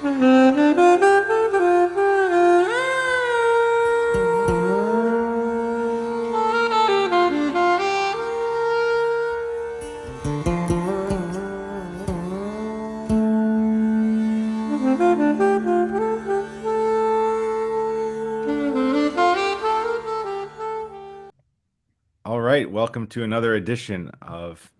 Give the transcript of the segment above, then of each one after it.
All right, welcome to another edition of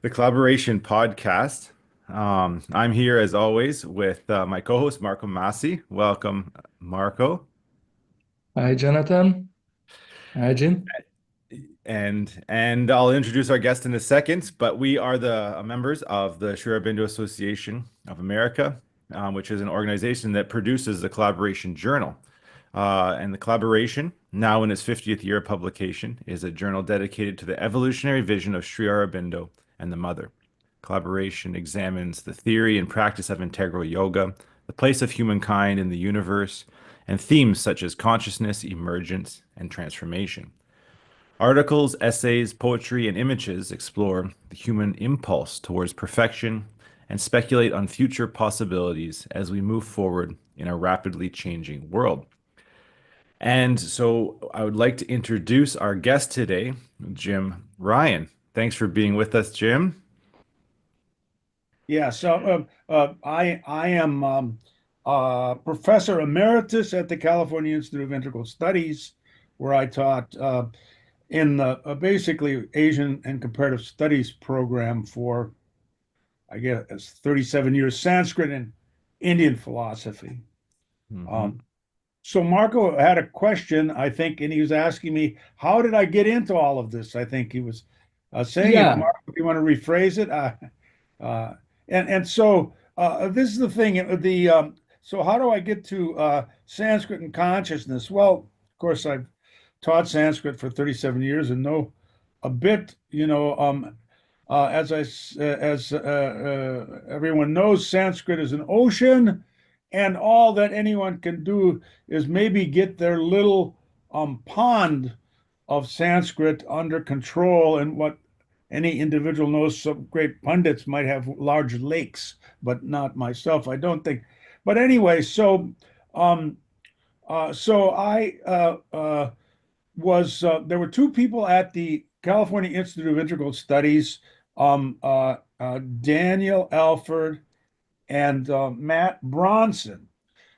the Collaboration Podcast. I'm here as always with my co-host Marco Masi. Welcome, Marco. Hi, Jonathan. Hi, Jim. And I'll introduce our guest in a second, but we are the members of the Sri Aurobindo Association of America, which is an organization that produces the Collaboration Journal. And the Collaboration, now in its 50th year of publication, is a journal dedicated to the evolutionary vision of Sri Aurobindo and the Mother. Collaboration examines the theory and practice of integral yoga, the place of humankind in the universe, and themes such as consciousness, emergence, and transformation. Articles, essays, poetry, and images explore the human impulse towards perfection and speculate on future possibilities as we move forward in a rapidly changing world. And so I would like to introduce our guest today, Jim Ryan. Thanks for being with us, Jim. Yeah, so I am professor emeritus at the California Institute of Integral Studies, where I taught in the basically Asian and Comparative Studies program for, I guess, 37 years, Sanskrit and Indian philosophy. Mhm. So Marco had a question, I think, and he was asking me, how did I get into all of this? I think he was saying it. Yeah, Marco, if you want to rephrase it. Uh, and so this is the thing. So how do I get to Sanskrit and consciousness? Well, of course, I've taught Sanskrit for 37 years and know a bit. As everyone knows, Sanskrit is an ocean, and all that anyone can do is maybe get their little pond of Sanskrit under control. And what any individual knows, some great pundits might have large lakes, but not myself, I don't think. But anyway, um, so I was there were two people at the California Institute of Integral Studies, Daniel Alford and Matt Bronson.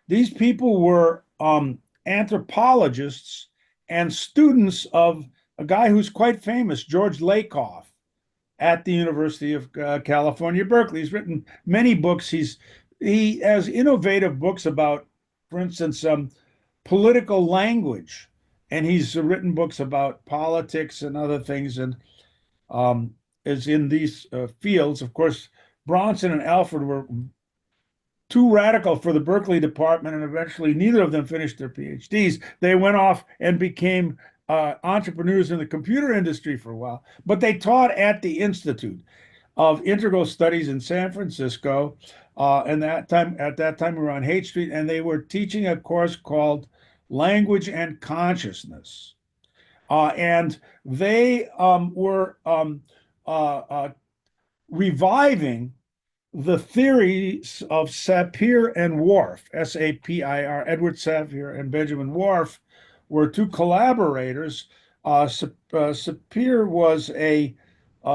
These people were anthropologists and students of a guy who's quite famous, George Lakoff, at the University of California, Berkeley. He's written many books. He has innovative books about, for instance, political language, and he's written books about politics and other things, and is in these fields. Of course, Bronson and Alford were too radical for the Berkeley department, and eventually neither of them finished their PhDs. They went off and became entrepreneurs in the computer industry for a while, but they taught at the Institute of Integral Studies in San Francisco. And at that time, we were on Haight Street, and they were teaching a course called Language and Consciousness. And they were reviving the theories of Sapir and Whorf, Sapir. Edward Sapir and Benjamin Whorf were two collaborators. Sapir was a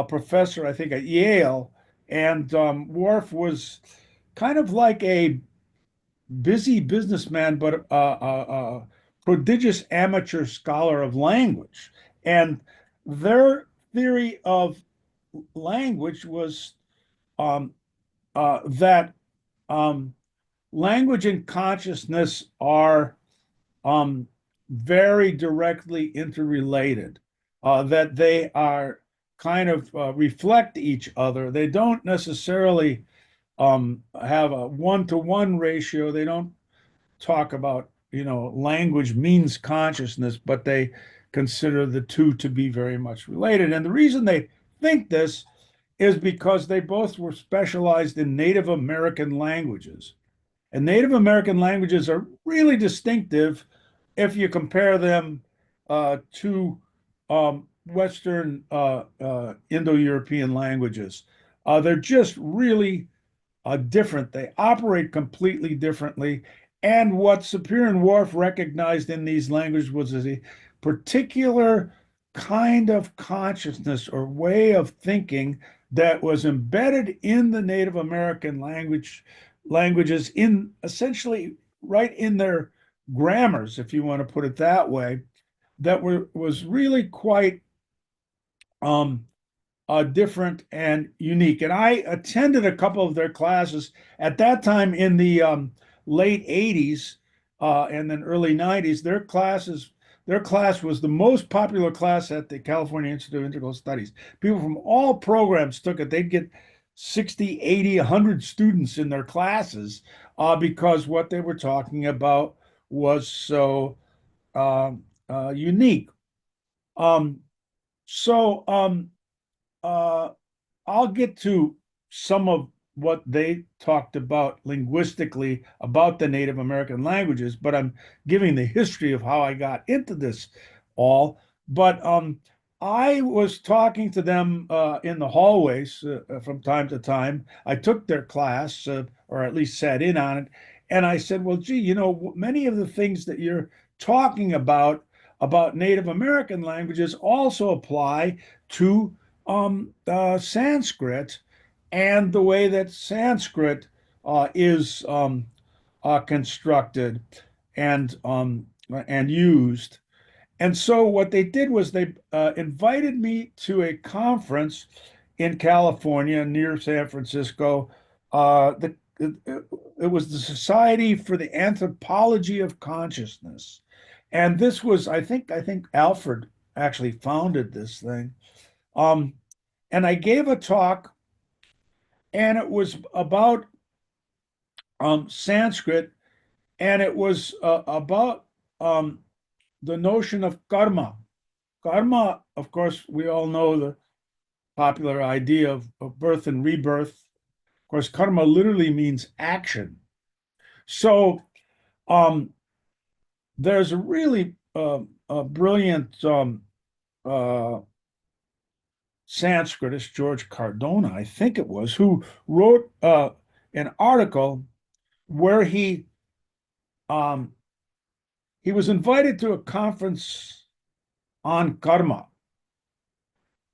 professor, I think, at Yale, and Whorf was kind of like a busy businessman, but a prodigious amateur scholar of language. And their theory of language was um, that language and consciousness are very directly interrelated, that they are kind of reflect each other. They don't necessarily have a one-to-one ratio. They don't talk about, language means consciousness, but they consider the two to be very much related. And the reason they think this is because they both were specialized in Native American languages. And Native American languages are really distinctive if you compare them to Western Indo-European languages. They're just really different. They operate completely differently. And what Sapir and Whorf recognized in these languages was a particular kind of consciousness or way of thinking that was embedded in the Native American languages in essentially right in their grammars, if you want to put it that way, that was really quite um, different and unique. And I attended a couple of their classes at that time in the late 80s and then early 90s. Their class was the most popular class at the California Institute of Integral Studies. People from all programs took it. They'd get 60, 80, 100 students in their classes because what they were talking about was so unique. Um, so uh, I'll get to some of what they talked about linguistically about the Native American languages, but I'm giving the history of how I got into this all. But I was talking to them in the hallways from time to time. I took their class, or at least sat in on it, and I said, "Well, gee, many of the things that you're talking about Native American languages also apply to Sanskrit and the way that Sanskrit is constructed and used." And so what they did was they invited me to a conference in California near San Francisco. It was the Society for the Anthropology of Consciousness, and this was I think Alfred actually founded this thing. Um, and I gave a talk, and it was about Sanskrit, and it was about the notion of karma. Karma, of course, we all know the popular idea of birth and rebirth. Of course, karma literally means action. So um, there's a really a brilliant uh, Sanskritist, George Cardona, I think it was, who wrote an article where um, he was invited to a conference on karma,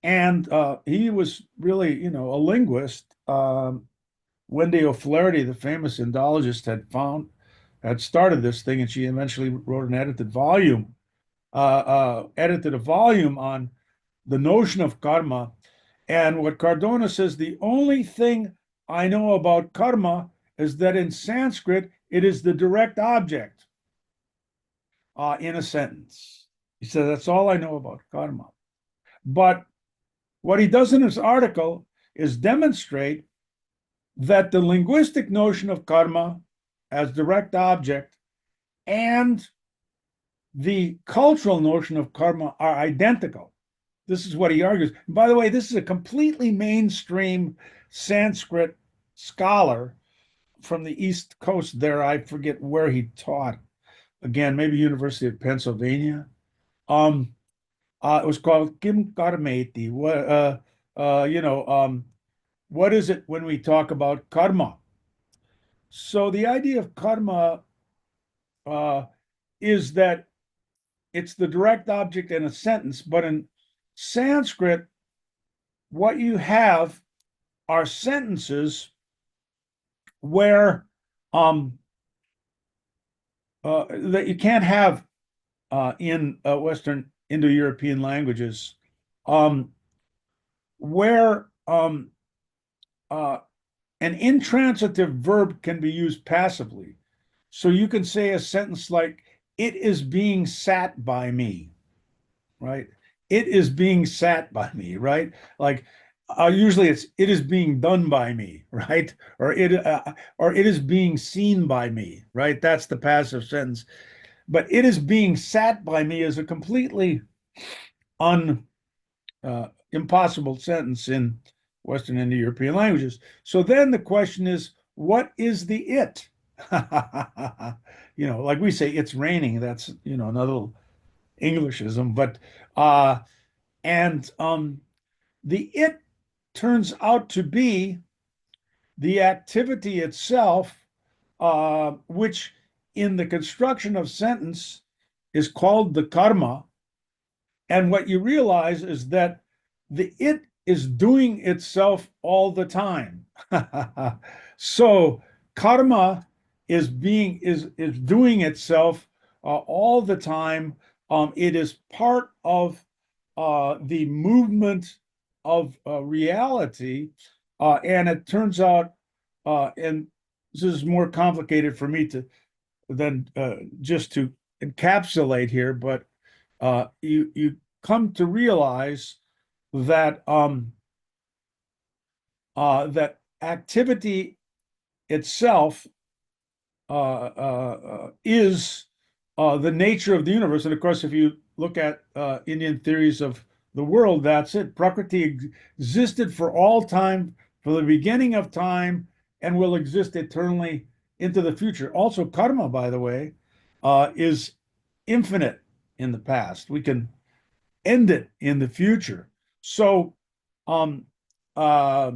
and he was really, a linguist. Wendy O'Flaherty, the famous Indologist, had started this thing, and she eventually wrote an edited a volume on the notion of karma. And what Cardona says, the only thing I know about karma is that in Sanskrit it is the direct object in a sentence. He said, that's all I know about karma. But what he does in his article is demonstrate that the linguistic notion of karma as direct object and the cultural notion of karma are identical. This is what he argues. And by the way, this is a completely mainstream Sanskrit scholar from the East Coast there. I forget where he taught. Again, maybe University of Pennsylvania. Um, it was called Kim Karmeti. What is it when we talk about karma? So the idea of karma uh, is that it's the direct object in a sentence, but in Sanskrit, what you have are sentences where that you can't have in Western Indo-European languages, um, where uh, an intransitive verb can be used passively. So you can say a sentence like, "It is being sat by me," right? It is being sat by me, right? Like usually it is being done by me, right? Or it is being seen by me, right? That's the passive sentence. But "it is being sat by me" is a completely un impossible sentence in Western Indo-European languages. So then the question is, what is the it? Like we say, "it's raining." That's another Englishism, but and the it turns out to be the activity itself, which in the construction of sentence is called the karma. And what you realize is that the it is doing itself all the time. So karma is doing itself all the time. It is part of the movement of reality, and it turns out, and this is more complicated for me to than just to encapsulate here, but you come to realize that that activity itself is the nature of the universe. And of course, if you look at Indian theories of the world, that's it. Prakriti existed for all time, for the beginning of time, and will exist eternally into the future. Also, karma, by the way, is infinite in the past. We can end it in the future. So, um, uh,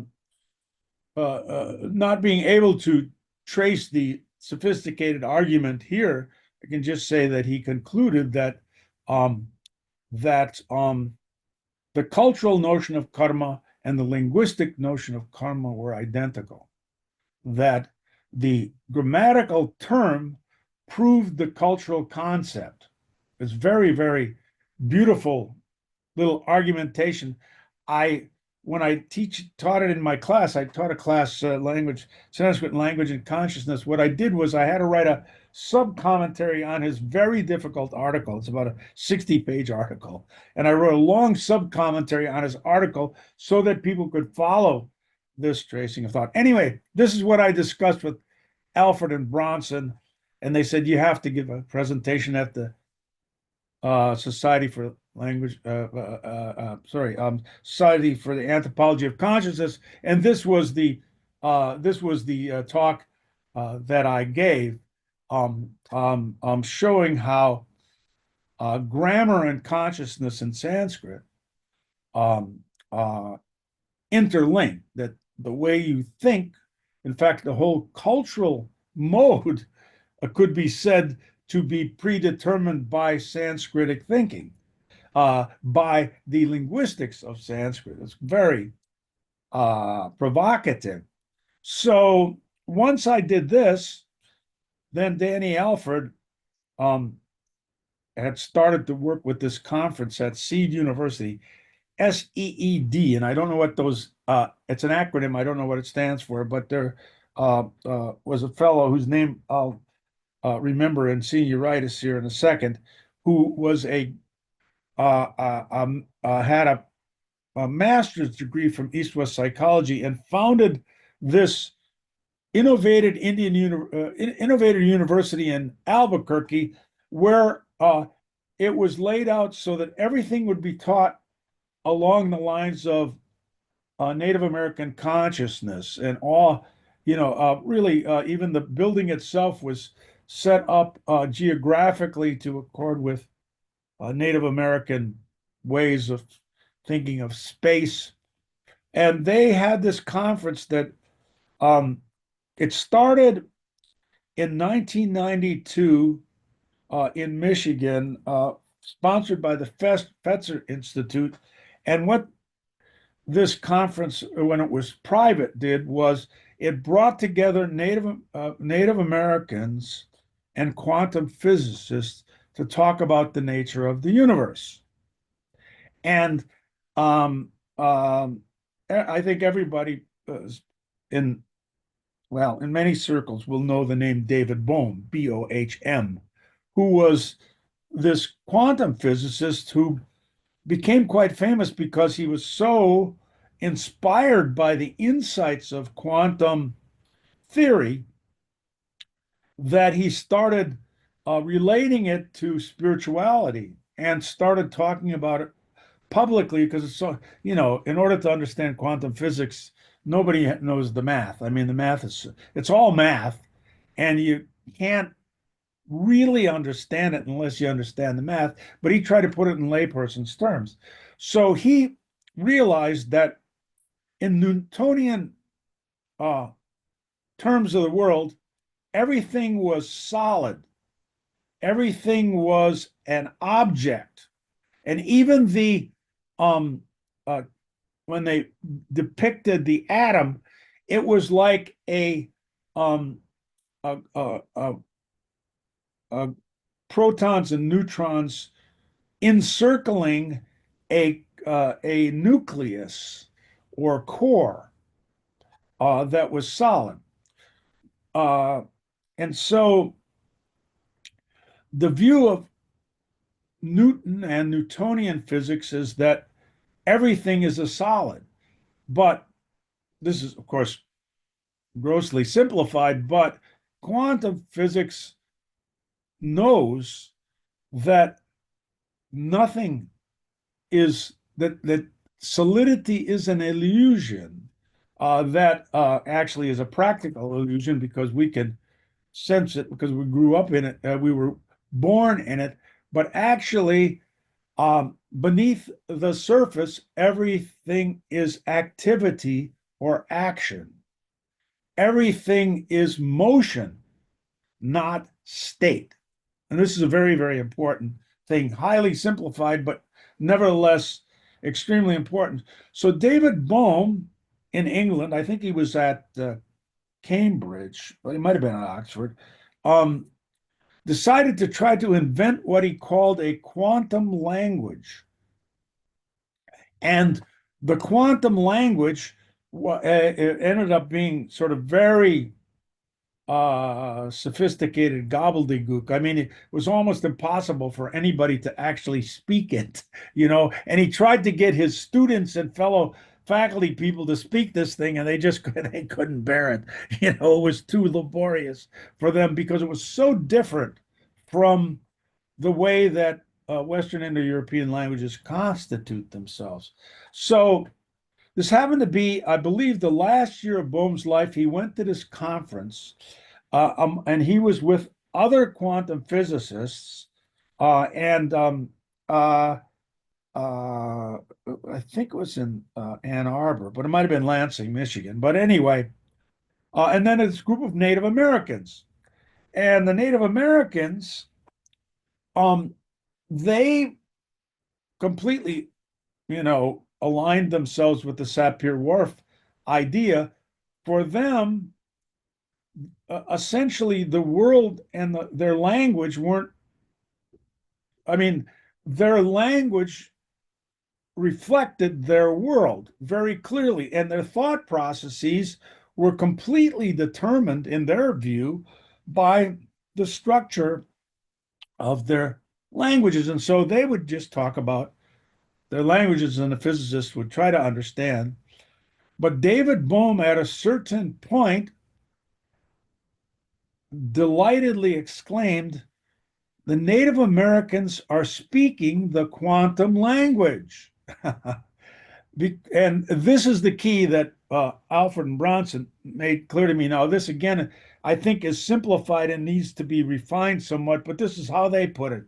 not being able to trace the sophisticated argument here, I can just say that he concluded that um, that the cultural notion of karma and the linguistic notion of karma were identical. That the grammatical term proved the cultural concept. It's very, very beautiful little argumentation. I when I taught it in my class, I taught a class Sanskrit Language and Consciousness. What I did was I had to write a sub commentary on his very difficult article. It's about a 60-page article. And I wrote a long sub commentary on his article so that people could follow this tracing of thought. Anyway, this is what I discussed with Alfred and Bronson. And they said, you have to give a presentation at the Society for Language, Society for the Anthropology of Consciousness, and this was the talk that I gave, showing how grammar and consciousness in Sanskrit um, uh, interlink. That the way you think, in fact, the whole cultural mode could be said to be predetermined by Sanskritic thinking, by the linguistics of Sanskrit. It's very provocative. So once I did this, then Danny Alford um, had started to work with this conference at Seed University, SEED, and I don't know what those, it's an acronym, I don't know what it stands for, but there was a fellow whose name I'll remember in senioritis here in a second, who was had a master's degree from East West Psychology and founded this innovative university in Albuquerque, where it was laid out so that everything would be taught along the lines of Native American consciousness and all, really, even the building itself was set up geographically to accord with Native American ways of thinking of space. And they had this conference that um, it started in 1992 in Michigan, sponsored by the Fetzer Institute. And what this conference, when it was private, did was it brought together Native Americans and quantum physicists to talk about the nature of the universe. And um, um, I think everybody in in many circles will know the name David Bohm, Bohm, who was this quantum physicist who became quite famous because he was so inspired by the insights of quantum theory that he started relating it to spirituality and started talking about it publicly, because it's so, in order to understand quantum physics, nobody knows the math. I mean, the math it's all math, and you can't really understand it unless you understand the math. But he tried to put it in layperson's terms. So he realized that in Newtonian terms of the world, everything was solid. Everything was an object. And even um, uh, when they depicted the atom, it was like um, a, a, a, a protons and neutrons encircling a nucleus or core that was solid. Uh, and so the view of Newton and Newtonian physics is that everything is a solid. But this is, of course, grossly simplified, but quantum physics knows that nothing is that solidity is an illusion that actually is a practical illusion because we can sense it because we grew up in it, we were born in it, but actually beneath the surface, everything is activity or action. Everything is motion, not state. And this is a very, very important thing, highly simplified, but nevertheless extremely important. So David Bohm in England, I think he was at Cambridge, but he might have been at Oxford, um, decided to try to invent what he called a quantum language. And the quantum language it ended up being sort of very sophisticated gobbledygook. I mean, it was almost impossible for anybody to actually speak it, And he tried to get his students and fellow faculty people to speak this thing, and they couldn't bear it. It was too laborious for them because it was so different from the way that Western Indo-European languages constitute themselves. So this happened to be, I believe, the last year of Bohm's life. He went to this conference, and he was with other quantum physicists, and uh, uh, I think it was in Ann Arbor, but it might have been Lansing, Michigan. But anyway, and then this group of Native Americans, and the Native Americans, um, they completely, aligned themselves with the Sapir-Whorf idea. For them, essentially, the world and their language weren't. I mean, their language reflected their world very clearly, and their thought processes were completely determined, in their view, by the structure of their languages. And so they would just talk about their languages, and the physicists would try to understand. But David Bohm, at a certain point, delightedly exclaimed, "The Native Americans are speaking the quantum language." And this is the key that Alfred and Bronson made clear to me. Now, this again, I think is simplified and needs to be refined somewhat, but this is how they put it.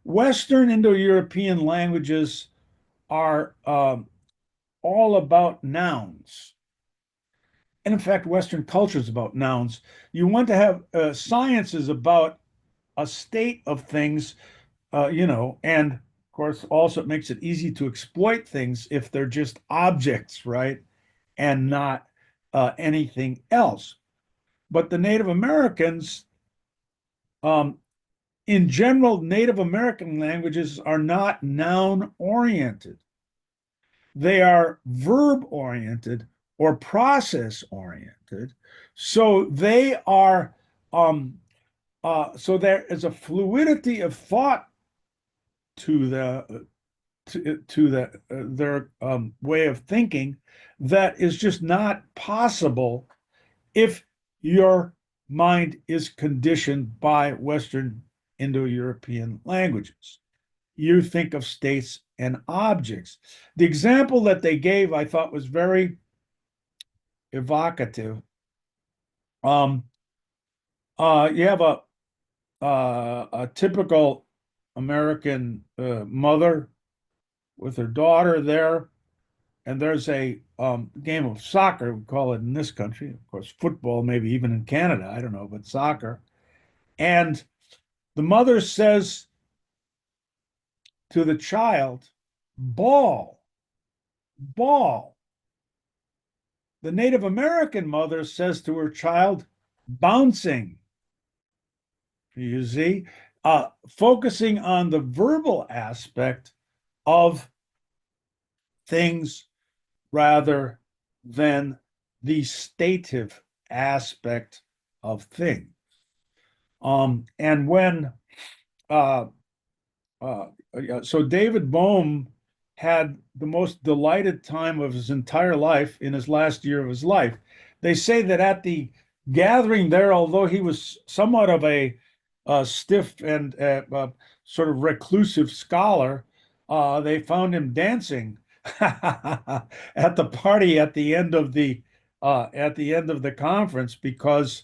Western Indo-European languages are all about nouns. And in fact, Western culture is about nouns. You want to have sciences about a state of things, and of course, also it makes it easy to exploit things if they're just objects, right? And not anything else. But the Native Americans, um, in general, Native American languages are not noun oriented. They are verb oriented or process oriented. So they are, so there is a fluidity of thought to their way of thinking that is just not possible if your mind is conditioned by Western Indo-European languages. You think of states and objects. The example that they gave, I thought, was very evocative. Um, you have a typical American mother with her daughter there, and there's a game of soccer, we call it in this country, of course, football, maybe even in Canada, I don't know, but soccer. And the mother says to the child, ball, ball. The Native American mother says to her child, bouncing. You see, focusing on the verbal aspect of things rather than the stative aspect of things. And when uh, so David Bohm had the most delighted time of his entire life in his last year of his life. They say that at the gathering there, although he was somewhat of a stiff and sort of reclusive scholar, they found him dancing at the party at the end of the conference because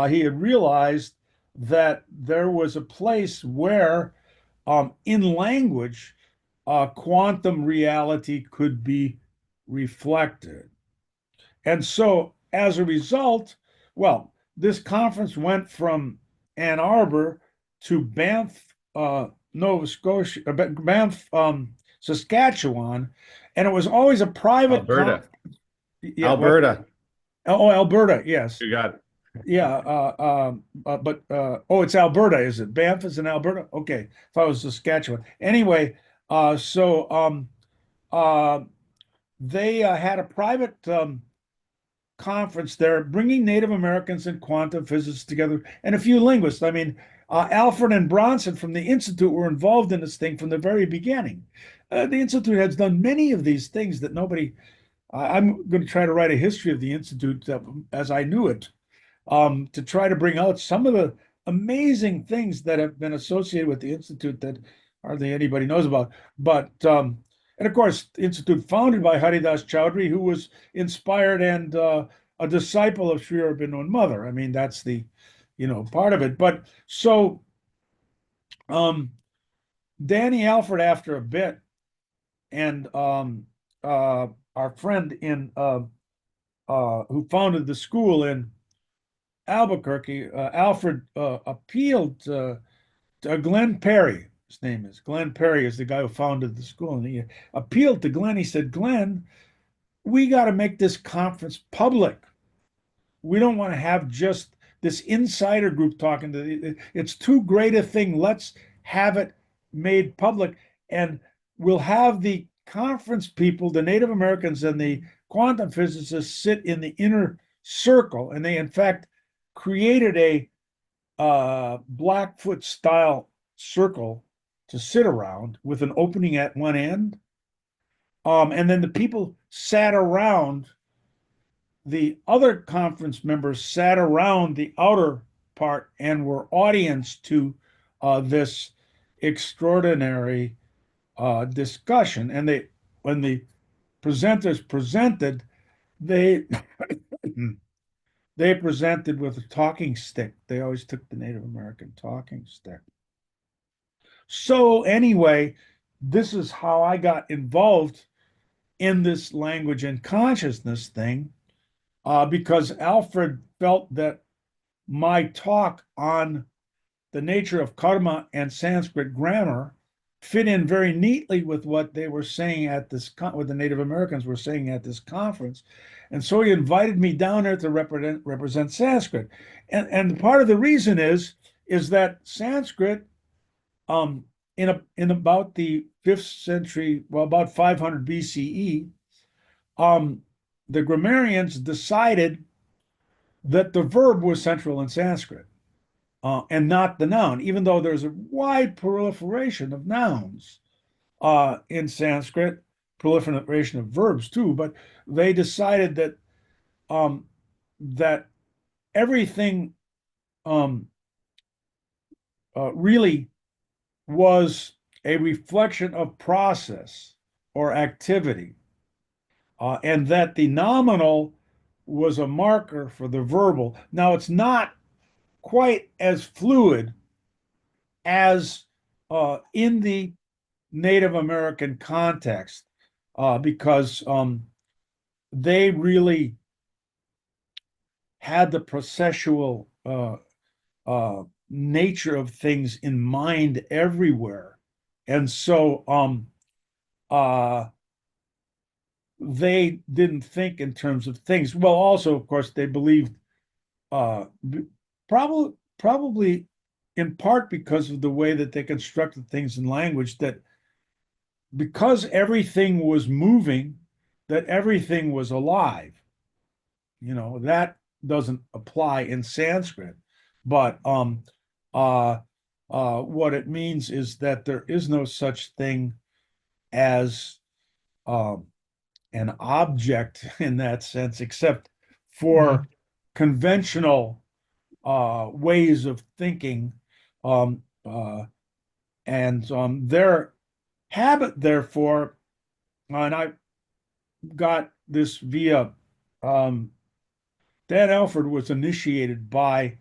he had realized that there was a place where in language, quantum reality could be reflected. And so, as a result, well, this conference went from Ann Arbor to Banff, Nova Scotia, Banff, Saskatchewan, and it was always a private Alberta. conference. Yeah, what? Alberta. Oh, Alberta, yes. You got it. Yeah, but oh, it's Alberta, is it? Banff is in Alberta? Okay, if I was Saskatchewan. Anyway, so uh, they had a private conference there, bringing Native Americans and quantum physicists together, and a few linguists. I mean, Alfred and Bronson from the Institute were involved in this thing from the very beginning. The Institute has done many of these things that nobody. I'm going to try to write a history of the Institute as I knew it, to try to bring out some of the amazing things that have been associated with the Institute that hardly anybody knows about. But and of course, the Institute founded by Haridas Chowdhury, who was inspired and a disciple of Sri Aurobindo and Mother. I mean, that's the, part of it. But so um, Danny Alfred, after a bit, and our friend in who founded the school in Albuquerque, Alfred appealed to Glenn Perry. His name is Glenn Perry, is the guy who founded the school, and he appealed to Glenn. He said, "Glenn, we got to make this conference public. We don't want to have just this insider group talking to. It's too great a thing. Let's have it made public, and we'll have the conference people, the Native Americans and the quantum physicists, sit in the inner circle." And they, in fact, created a Blackfoot style circle to sit around with an opening at one end. And then the people sat around, the other conference members sat around the outer part and were audience to this extraordinary discussion. And when the presenters presented, they they presented with a talking stick. They always took the Native American talking stick. So anyway, this is how I got involved in this language and consciousness thing, because Alfred felt that my talk on the nature of karma and Sanskrit grammar fit in very neatly with what they were saying at this, what the Native Americans were saying at this conference. And so he invited me down there to represent Sanskrit. And part of the reason is that Sanskrit, um, in about the 5th century, well, about 500 BCE, the grammarians decided that the verb was central in Sanskrit, and not the noun, even though there's a wide proliferation of nouns in Sanskrit, proliferation of verbs too. But they decided that everything really was a reflection of process or activity, and that the nominal was a marker for the verbal. Now, it's not quite as fluid as in the Native American context, because they really had the processual nature of things in mind everywhere. And so uh, they didn't think in terms of things. Well, also, of course, they believed uh, probably in part because of the way that they constructed things in language, that because everything was moving, that everything was alive. That doesn't apply in Sanskrit, but uh, what it means is that there is no such thing as um, an object in that sense, except Mm. for conventional ways of thinking, um, uh, and their habit, therefore, and I got this via Dan Alford was initiated by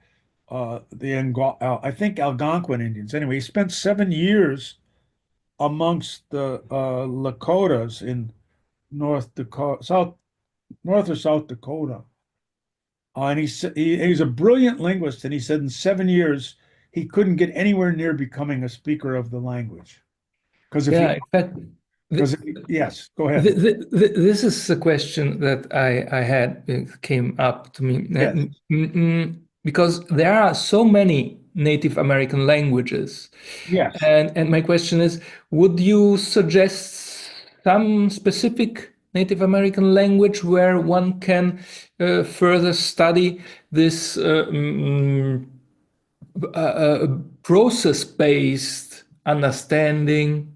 I think Algonquin Indians. Anyway, he spent 7 years amongst the Lakotas in North or South Dakota. And he's a brilliant linguist, and he said in 7 years he couldn't get anywhere near becoming a speaker of the language. Because if Yeah, he, in fact, because th yes, go th ahead. th th this is a question that I had, it came up to me. Yes, Because there are so many Native American languages. yes. And my question is, would you suggest some specific Native American language where one can further study this process-based understanding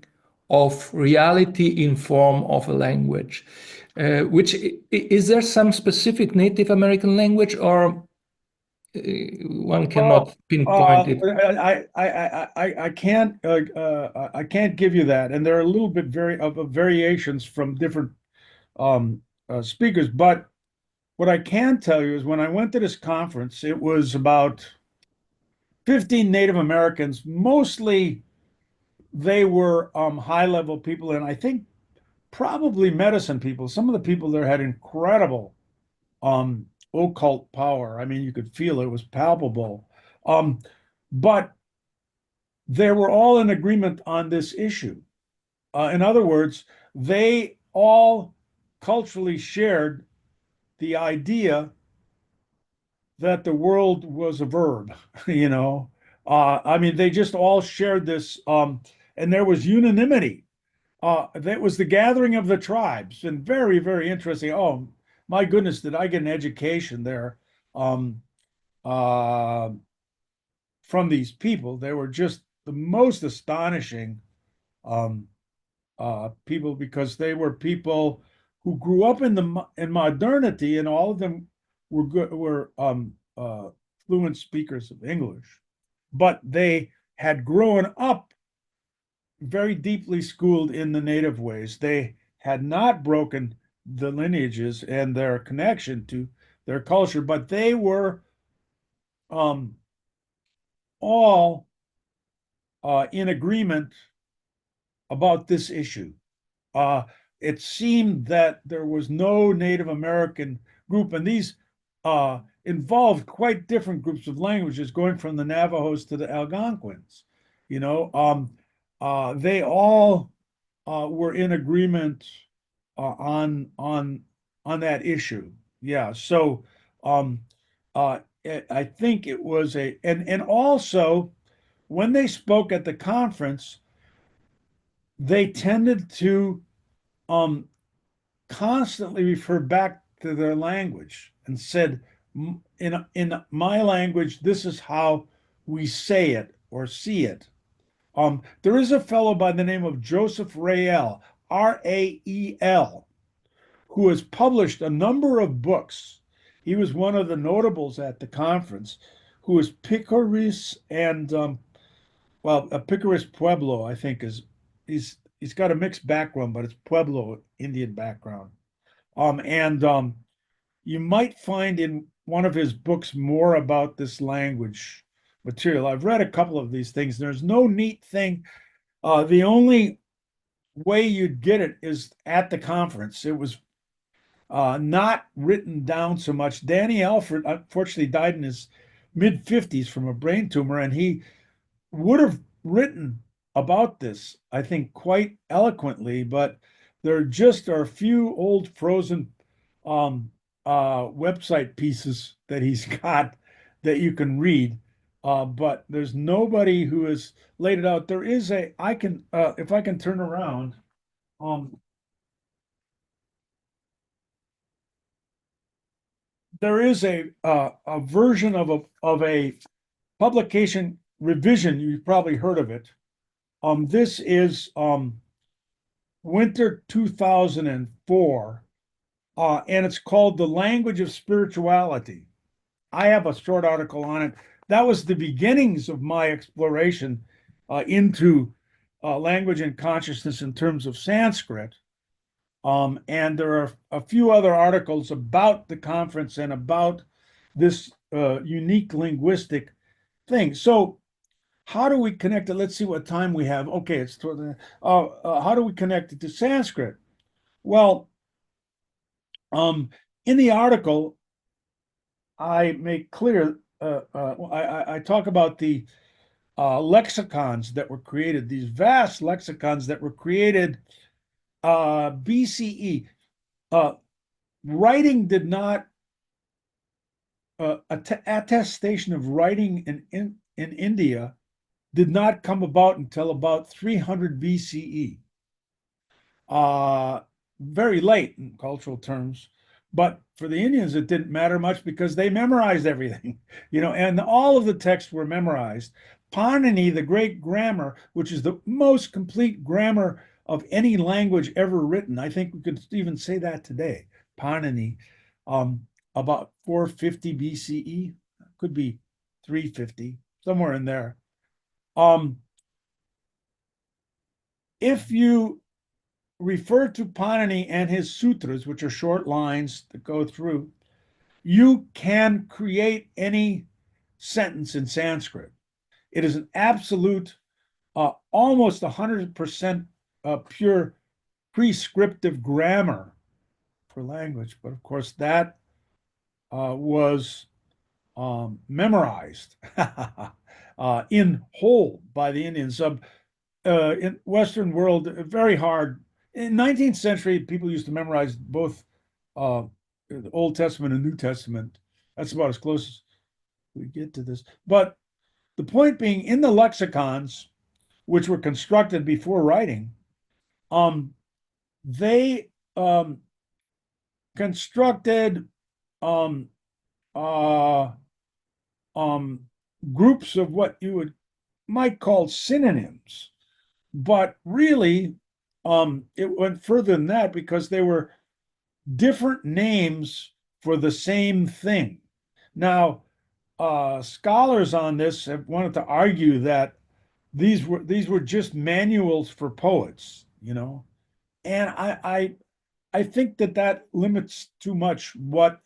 of reality in form of a language? Which is there some specific Native American language, or one cannot Well, pinpoint it? I can't give you that, and there are a little bit of variations from different um, speakers. But what I can tell you is when I went to this conference, it was about 15 Native Americans. Mostly they were high level people, and I think probably medicine people. Some of the people there had incredible um, occult power. I mean, you could feel it, was palpable. Um, but they were all in agreement on this issue. In other words, they all culturally shared the idea that the world was a verb, you know. I mean, they just all shared this, and there was unanimity. That was the gathering of the tribes, and very, very interesting. Oh, my goodness, did I get an education there um, uh, from these people? They were just the most astonishing um, people, because they were people who grew up in modernity, and all of them were fluent speakers of English, but they had grown up very deeply schooled in the native ways. They had not broken the lineages and their connection to their culture, but they were um, all in agreement about this issue. Uh, it seemed that there was no Native American group, and these involved quite different groups of languages, going from the Navajos to the Algonquins. They all were in agreement on that issue. Yeah, so um, I think it was and also when they spoke at the conference, they tended to um, constantly refer back to their language and said, in my language, this is how we say it or see it. There is a fellow by the name of Joseph Rael, Rael, who has published a number of books. He was one of the notables at the conference, who is Picaris and Picaris Pueblo, I think is he's got a mixed background, but it's Pueblo Indian background. And You might find in one of his books more about this language material. I've read a couple of these things. There's no neat thing. The only way you'd get it is at the conference. It was not written down so much. Danny Alfred unfortunately died in his mid-50s from a brain tumor, and he would have written about this, I think, quite eloquently, but there just are a few old frozen website pieces that he's got that you can read. But there's nobody who has laid it out. There is I can, if I can turn around, um, there is a version of a publication revision. You've probably heard of it. This is winter 2004, and it's called The Language of Spirituality. I have a short article on it. That was the beginnings of my exploration into language and consciousness in terms of Sanskrit. And there are a few other articles about the conference and about this unique linguistic thing. So, how do we connect it? Let's see what time we have. Okay, it's toward the, how do we connect it to Sanskrit? Well, in the article, I make clear, I talk about the lexicons that were created, these vast lexicons that were created BCE. Writing did not, attestation of writing in India did not come about until about 300 BCE. Very late in cultural terms. But for the Indians, it didn't matter much because they memorized everything, and all of the texts were memorized. Panini, the great grammar, which is the most complete grammar of any language ever written, I think we could even say that today. Panini, about 450 BCE, could be 350, somewhere in there. If you refer to Panini and his sutras, which are short lines that go through, you can create any sentence in Sanskrit. It is an absolute, almost 100% pure prescriptive grammar for language. But of course, that was memorized in whole by the Indians. In Western world, very hard. In 19th century, people used to memorize both the Old Testament and New Testament. That's about as close as we get to this. But the point being, in the lexicons, which were constructed before writing, they constructed um, uh, groups of what you might call synonyms. But really, it went further than that because they were different names for the same thing. Now, scholars on this have wanted to argue that these were just manuals for poets, and I think that limits too much what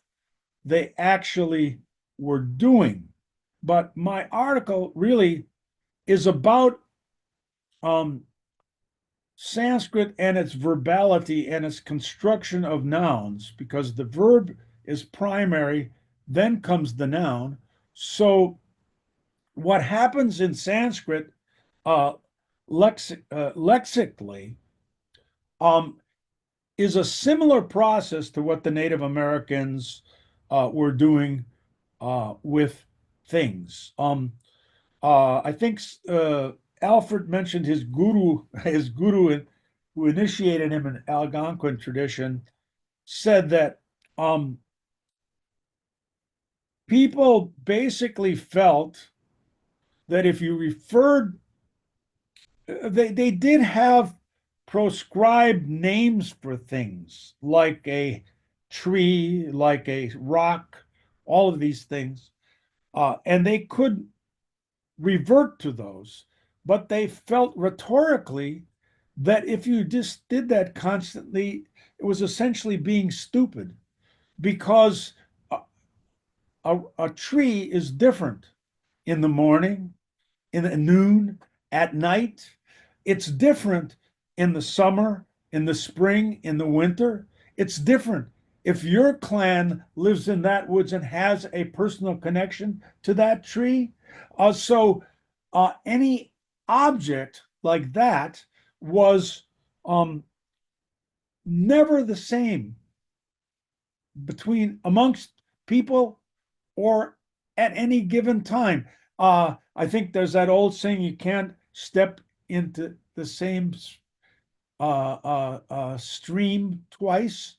they actually were doing. But my article really is about um, Sanskrit and its verbality and its construction of nouns, because the verb is primary, then comes the noun. So, what happens in Sanskrit lexically um, is a similar process to what the Native Americans were doing with things. I think Alfred mentioned his guru who initiated him in Algonquin tradition, said that people basically felt that if you referred, they did have proscribed names for things like a tree, like a rock, all of these things, and they could revert to those, but they felt rhetorically that if you just did that constantly, it was essentially being stupid because a tree is different in the morning, in the noon, at night. It's different in the summer, in the spring, in the winter. It's different if your clan lives in that woods and has a personal connection to that tree. So any object like that was never the same amongst people or at any given time. I think there's that old saying, you can't step into the same stream twice,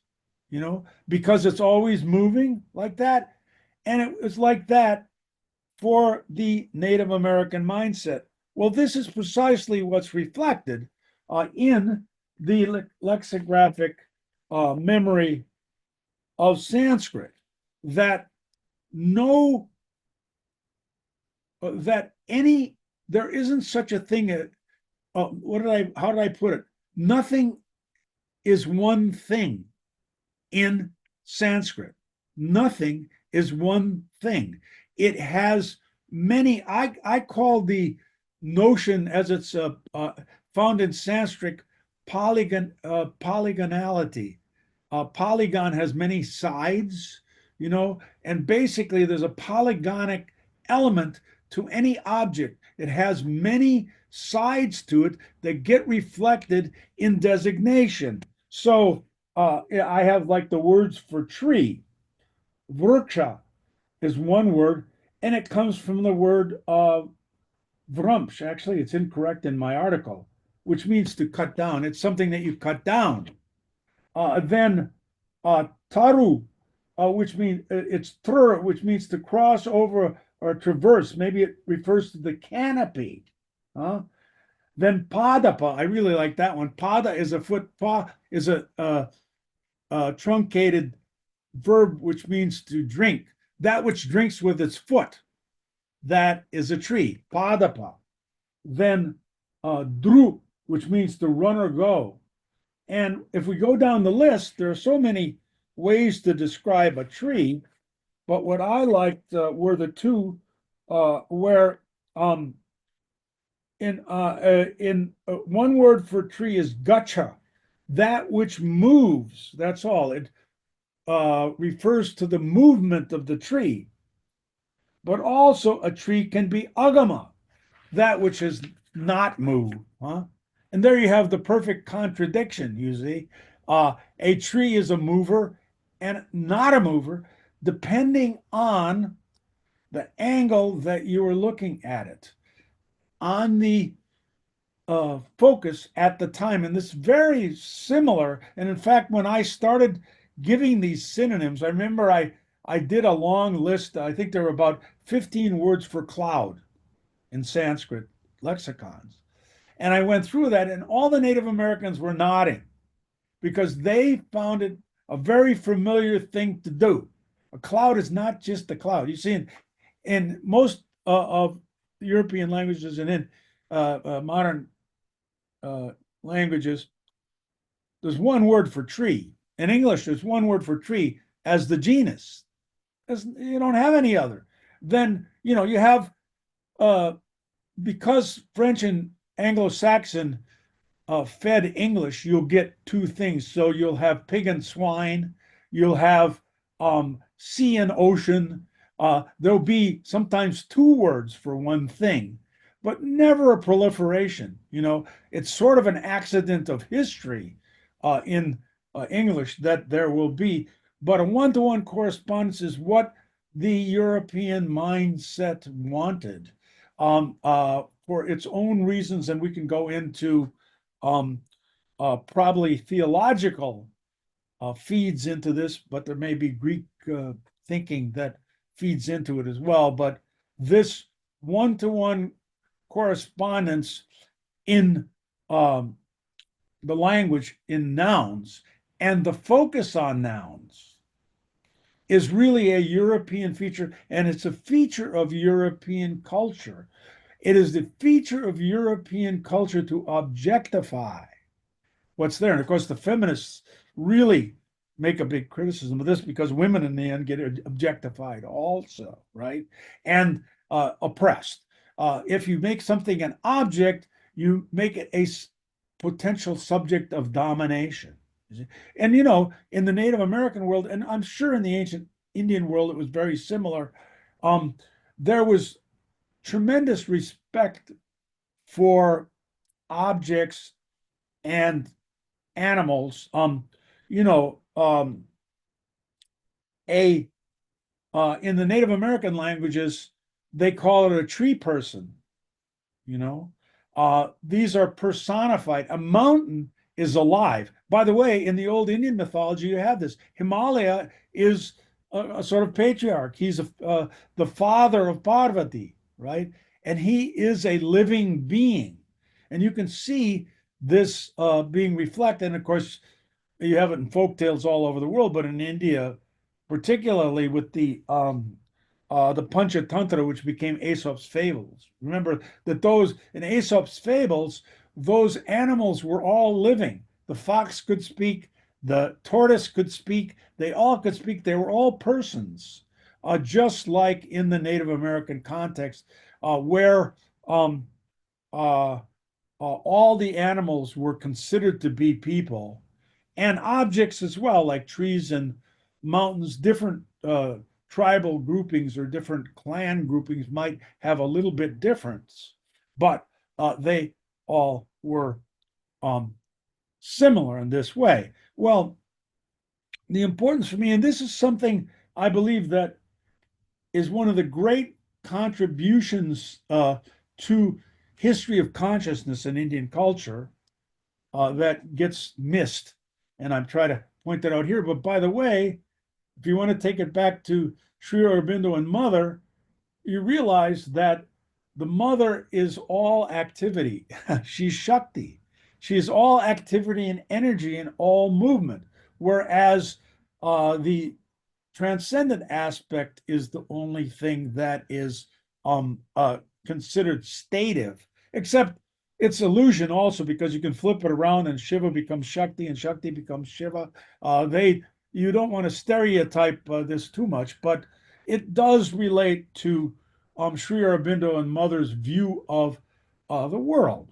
because it's always moving like that. And it was like that for the Native American mindset. Well, this is precisely what's reflected in the lexicographic memory of Sanskrit, that no, that any, there isn't such a thing. How did I put it? Nothing is one thing in Sanskrit. Nothing is one thing. It has many. I call the notion, as it's found in Sanskrit, polygonality. Polygon has many sides, and basically there's a polygonic element to any object. It has many sides to it that get reflected in designation. So I have like the words for tree. Vrksha is one word, and it comes from the word vrumsh. Actually, it's incorrect in my article, which means to cut down. It's something that you cut down. Then taru, which means it's tur, which means to cross over or traverse. Maybe it refers to the canopy. Then padapa, I really like that one. Pada is a foot. Pa is a truncated verb which means to drink. That which drinks with its foot, that is a tree. Padapa. Then dru, which means to run or go. And if we go down the list, there are so many ways to describe a tree, but what I liked were the two where in one word for tree is gacha, that which moves. That's all. It refers to the movement of the tree. But also a tree can be agama, that which is not move. And there you have the perfect contradiction, you see. A tree is a mover and not a mover, depending on the angle that you are looking at it, on the focus at the time. And this is very similar. And in fact, when I started giving these synonyms, I remember I did a long list. I think there were about 15 words for cloud in Sanskrit lexicons. And I went through that, and all the Native Americans were nodding because they found it a very familiar thing to do. A cloud is not just a cloud. You see, in most of European languages and in modern languages, there's one word for tree. In English, there's one word for tree as the genus. You don't have any other. Then, you have, because French and Anglo-Saxon fed English, you'll get two things. So you'll have pig and swine, you'll have sea and ocean. There'll be sometimes two words for one thing, but never a proliferation. It's sort of an accident of history in English that there will be, but a one-to-one correspondence is what the European mindset wanted for its own reasons, and we can go into probably theological feeds into this, but there may be Greek thinking that feeds into it as well. But this one-to-one correspondence in the language in nouns and the focus on nouns is really a European feature, and it's a feature of European culture. It is the feature of European culture to objectify what's there. And of course, the feminists really make a big criticism of this because women in the end get objectified also, right? And oppressed. If you make something an object, you make it a potential subject of domination. And in the Native American world, and I'm sure in the ancient Indian world, it was very similar. Um, there was tremendous respect for objects and animals. You know, a in the Native American languages, they call it a tree person. you know. These are personified. A mountain is alive. By the way, in the old Indian mythology, you have this. Himalaya is a sort of patriarch. He's the father of Parvati, right? And he is a living being. And you can see this being reflected. And of course, you have it in folk tales all over the world, but in India, particularly with the Panchatantra, which became Aesop's fables. Remember that those in Aesop's fables, those animals were all living. The fox could speak, the tortoise could speak, they all could speak. They were all persons, just like in the Native American context, where um, uh, all the animals were considered to be people and objects as well, like trees and mountains. Different tribal groupings or different clan groupings might have a little bit difference, but they all were um, similar in this way. Well, the importance for me, and this is something I believe that is one of the great contributions to history of consciousness in Indian culture, that gets missed. And I'm trying to point that out here. But by the way, if you want to take it back to Sri Aurobindo and mother, you realize that the mother is all activity. She's Shakti. She's all activity and energy and all movement. Whereas the transcendent aspect is the only thing that is considered stative, except it's illusion also, because you can flip it around and Shiva becomes Shakti and Shakti becomes Shiva. They You don't want to stereotype this too much, but it does relate to Sri Aurobindo and Mother's view of the world.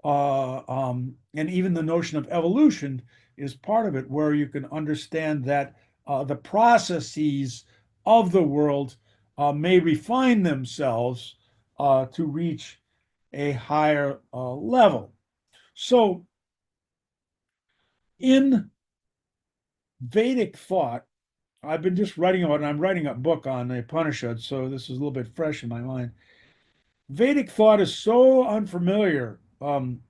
And even the notion of evolution is part of it, where you can understand that the processes of the world may refine themselves to reach a higher level. So, in Vedic thought, I've been just writing about, and I'm writing a book on the Upanishads, so this is a little bit fresh in my mind. Vedic thought is so unfamiliar to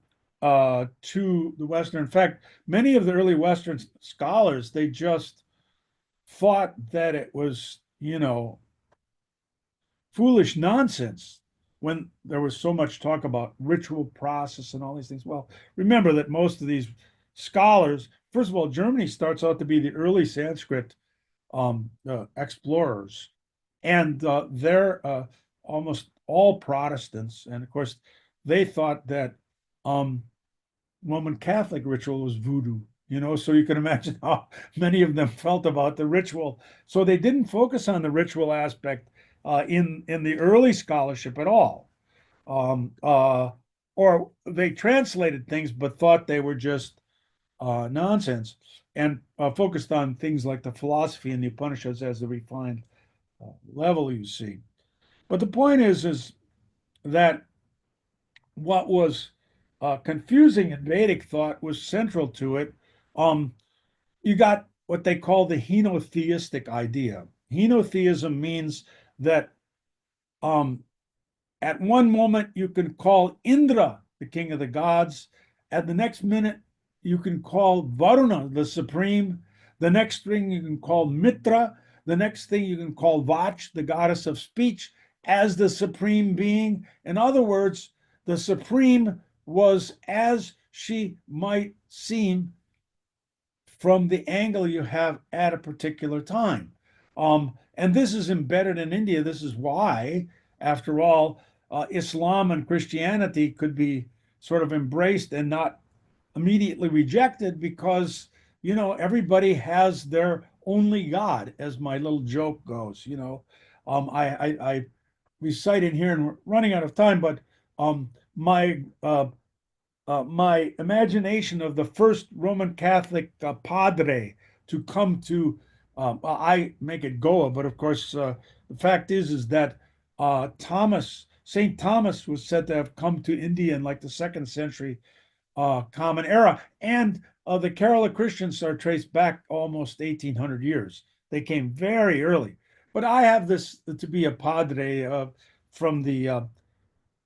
the Western. In fact, many of the early Western scholars, they just thought that it was, foolish nonsense when there was so much talk about ritual process and all these things. Well, remember that most of these scholars, first of all, Germany starts out to be the early Sanskrit explorers, and they're almost all Protestants. And of course, they thought that Roman Catholic ritual was voodoo. So you can imagine how many of them felt about the ritual. So they didn't focus on the ritual aspect in the early scholarship at all, or they translated things but thought they were just nonsense, and focused on things like the philosophy and the Upanishads as the refined level, you see. But the point is that what was confusing in Vedic thought was central to it. Um, you got what they call the henotheistic idea. Henotheism means that um, at one moment you can call Indra the king of the gods. At the next minute, you can call Varuna the supreme. The next thing you can call Mitra. The next thing you can call Vach, the goddess of speech, as the supreme being. In other words, the supreme was as she might seem from the angle you have at a particular time. And this is embedded in India. This is why, after all, Islam and Christianity could be sort of embraced and not immediately rejected, because, everybody has their only God, as my little joke goes. I recite in here, and we're running out of time, but my my imagination of the first Roman Catholic padre to come to, I make it Goa, but of course, the fact is that Saint Thomas was said to have come to India in like the second century Common Era, and the Kerala Christians are traced back almost 1800 years. They came very early. But I have this to be a padre from the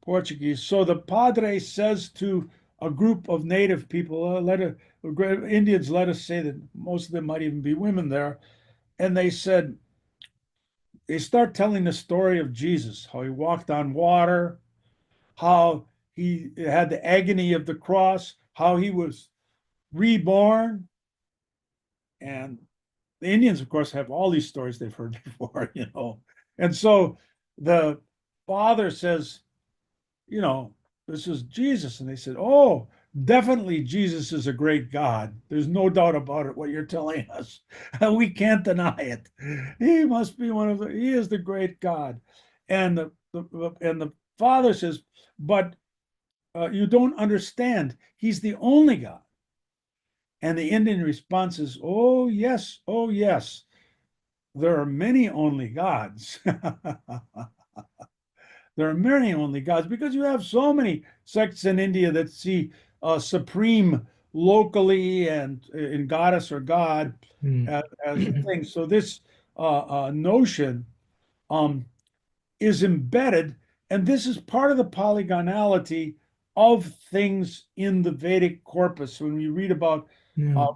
Portuguese. So the padre says to a group of native people, Indians, let us say that most of them might even be women there, and they said, they start telling the story of Jesus, how he walked on water, how he had the agony of the cross, how he was reborn. And the Indians, of course, have all these stories they've heard before, you know. And so the father says, you know, this is Jesus. And they said, oh, definitely Jesus is a great God. There's no doubt about it, what you're telling us. We can't deny it. He must be he is the great God. And the father says, but you don't understand. He's the only God. And the Indian response is, oh, yes, oh, yes. There are many only gods. There are many only gods because you have so many sects in India that see supreme locally and in goddess or god as the thing. So this notion um, is embedded, and this is part of the polygonality of things in the Vedic corpus. When we read about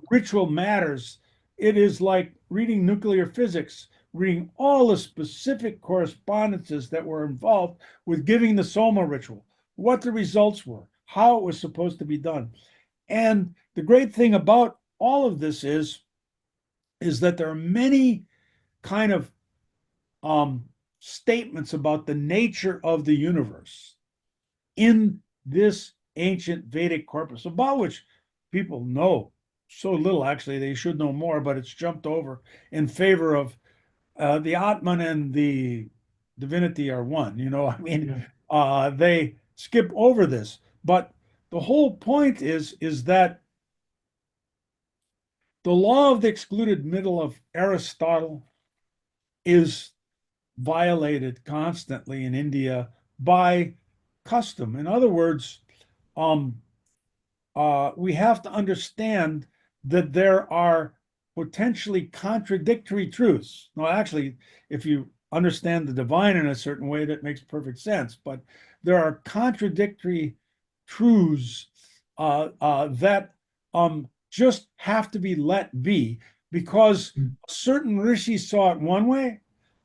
ritual matters, it is like reading nuclear physics, reading all the specific correspondences that were involved with giving the Soma ritual, what the results were, how it was supposed to be done. And the great thing about all of this is that there are many kind of statements about the nature of the universe in this ancient Vedic corpus, about which people know so little. Actually, they should know more, but it's jumped over in favor of the Atman and the divinity are one. You know, I mean, they skip over this, but the whole point is that the law of the excluded middle of Aristotle is violated constantly in India by custom. In other words, we have to understand that there are potentially contradictory truths. Now, actually, if you understand the divine in a certain way, that makes perfect sense. But there are contradictory truths that just have to be let be because a certain rishi saw it one way,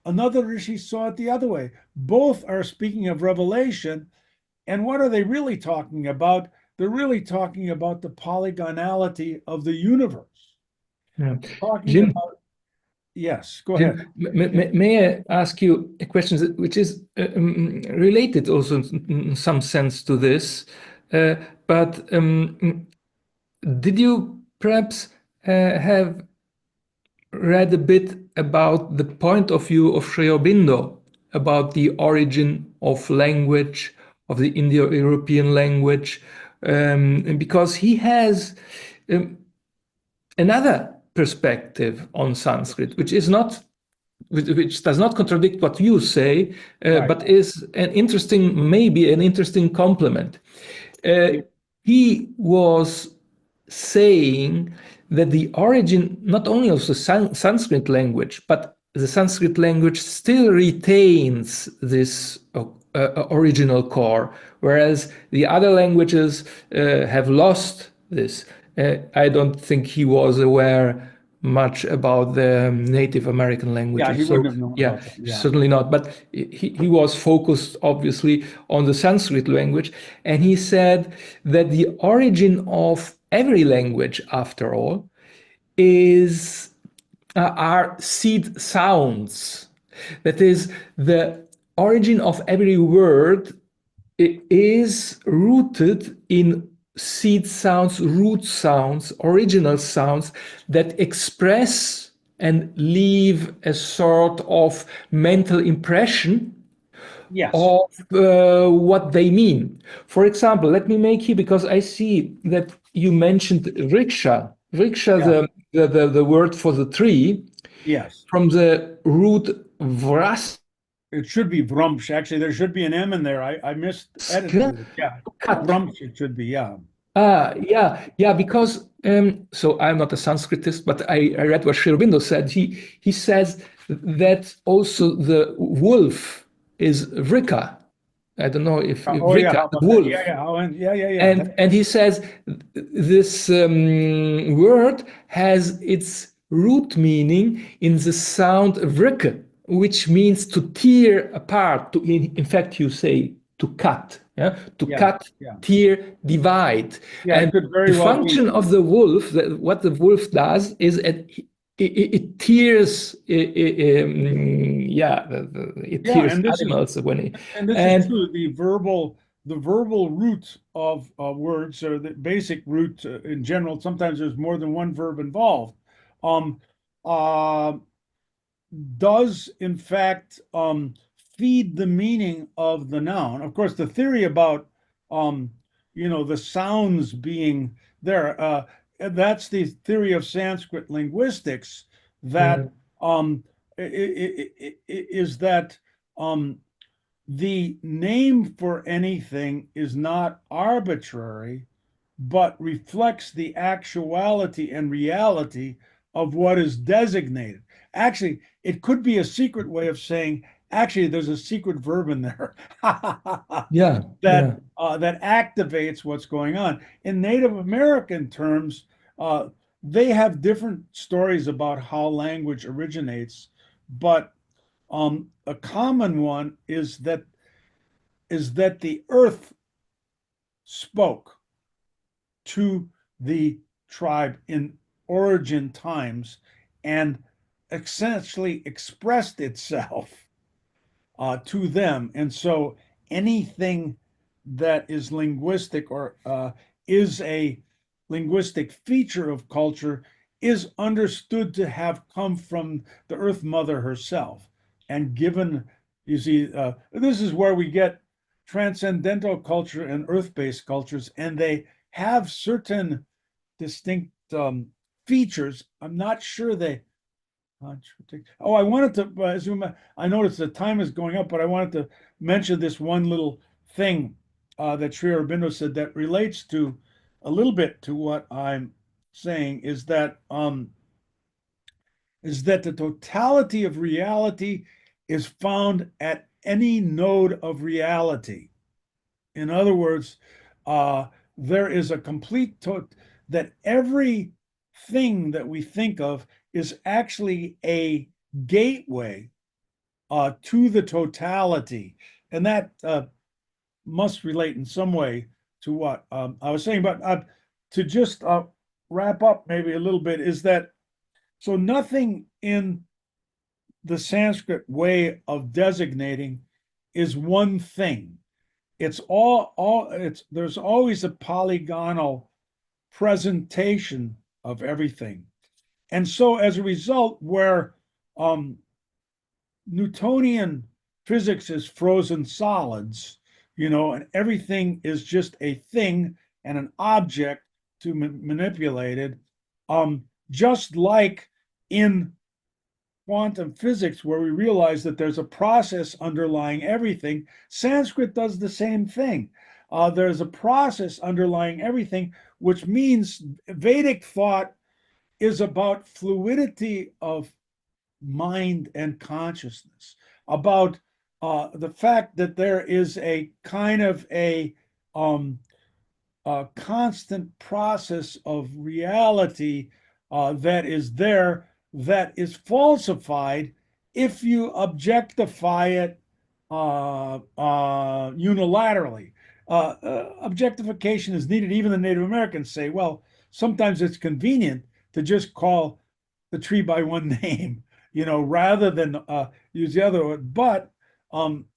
another rishi saw it the other way. Both are speaking of revelation. And what are they really talking about? They're really talking about the polygonality of the universe. Yeah. Talking Jim, about, yes, go ahead. may I ask you a question which is related also in some sense to this? But did you perhaps have read a bit about the point of view of Sri Aurobindo about the origin of language, of the Indo-European language, because he has another perspective on Sanskrit, which is not, which does not contradict what you say, Right. but is an interesting, maybe an interesting complement. He was saying that the origin not only of the Sanskrit language, but the Sanskrit language still retains this original core, whereas the other languages have lost this. I don't think he was aware much about the Native American languages. Yeah, he wouldn't have known about that. Yeah. Certainly not. But he was focused, obviously, on the Sanskrit language. And he said that the origin of every language, after all, are seed sounds. That is, the origin of every word is rooted in seed sounds, root sounds, original sounds that express and leave a sort of mental impression Yes. of what they mean. For example, let me make here, because I see that you mentioned rickshaw. Rickshaw, Yeah. the word for the tree, Yes. from the root vras, It should be Vrumsh. Actually, there should be an M in there. I misedited it. Yeah. cut. Vrumsh, it should be. Yeah. Yeah, because so I'm not a Sanskritist, but I read what Sri Aurobindo said. He says that also the wolf is vrika. I don't know if Oh, yeah. vrika, How the about that? Yeah. wolf. Yeah. Oh, yeah. And he says this word has its root meaning in the sound vrika, which means to tear apart. In fact, you say to cut, yeah, to Yeah. cut, Yeah. tear, divide. Yeah. It And could the very well be. function of the wolf, what the wolf does, is it tears, yeah, it Yeah. tears animals when it, And this is and true. The verbal root of words, or the basic root in general. Sometimes there's more than one verb involved. Um, uh, does in fact feed the meaning of the noun. Of course, the theory about um, the sounds being there, that's the theory of Sanskrit linguistics, that um, is that um, the name for anything is not arbitrary, but reflects the actuality and reality of what is designated. Actually, it could be a secret way of saying, actually, there's a secret verb in there yeah, that yeah. that activates what's going on. In Native American terms, they have different stories about how language originates, but a common one is that the earth spoke to the tribe in origin times and essentially expressed itself to them. And so anything that is linguistic or is a linguistic feature of culture is understood to have come from the Earth Mother herself and given, you see, this is where we get transcendental culture and earth-based cultures, and they have certain distinct features. I'm not sure they contradict. Oh, I wanted to I noticed the time is going up, but I wanted to mention this one little thing that Sri Aurobindo said that relates to a little bit to what I'm saying, is that the totality of reality is found at any node of reality. In other words, uh, there is a that everything that we think of is actually a gateway to the totality, and that must relate in some way to what I was saying. But to just wrap up maybe a little bit is that so nothing in the Sanskrit way of designating is one thing. It's all it's there's always a polygonal presentation of everything. And so as a result, where um, Newtonian physics is frozen solids, and everything is just a thing and an object to manipulated, just like in quantum physics, where we realize that there's a process underlying everything, Sanskrit does the same thing. There's a process underlying everything, which means Vedic thought is about fluidity of mind and consciousness, about the fact that there is a kind of um, a constant process of reality that is there, that is falsified if you objectify it unilaterally. Objectification is needed. Even the Native Americans say, well, sometimes it's convenient to just call the tree by one name, rather than use the other one. But